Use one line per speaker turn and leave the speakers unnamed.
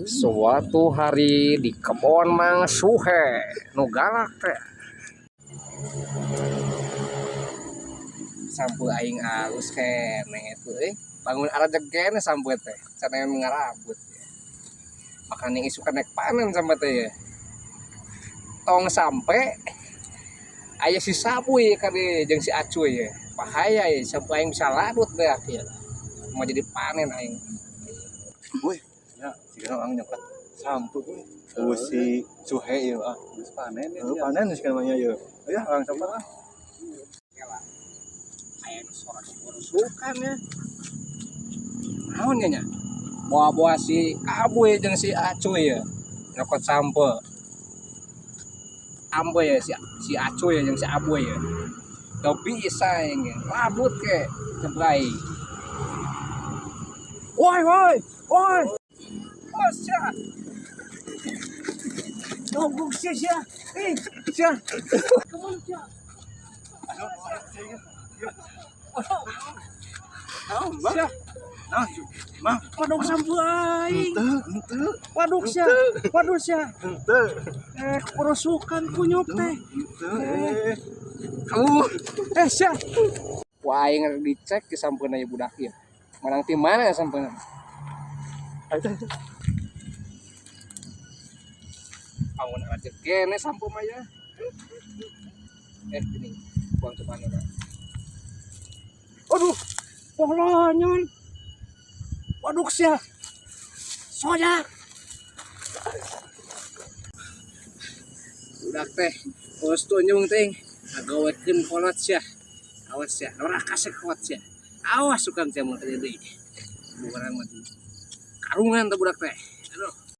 Suatu hari di kebon Mang Suhe nu galak teh sampu aing alus keneh teh bangun arajeg keneh sampu teh cenah ngarabut makanya isukan naik panen sampai teh ya tong sampai aya si sapuy kali jeung si acuy ya bahaya ya sampai aing bisa ladut deh akhir mau jadi panen aing.
Woi, ya, sekarang orang nyokot sampu woi. Si Suhe ieu geus panen ya. Panen geus namanya ieu. Ya, orang coba lah.
Aya nu soros-sorosukan ya. Naon nya? Bawa-bawa si Abuy jeung si Acuy ya. Nyokot sampe. Ambe ya si Acuy jeung si Abuy ya. Teu bisa yang labut ke ceblay. Woi. Oh, sia. Nogok sia. Sia. Kemana sia? Sia.
Mah,
Waduk sampu aing.
henteu.
Waduk sia.
Henteu.
Kerusukan kunyuk teh.
Kamu
Sia. Wah, aing dicek ke sampeuna ieu budak ieu. Menang tim mana ya sampeuna? Amun aja kene sampo mah ya. Ini buang coba nih. Aduh, polonyon. Waduk sia. Soyak. Budak teh, geus tunjung teh. Ngagawekeun kolot sia. Awas sia, ora kasek kuat sia. Awas sukan teh mun terjadi. Bukan mah. Karungan teh budak teh. Aduh.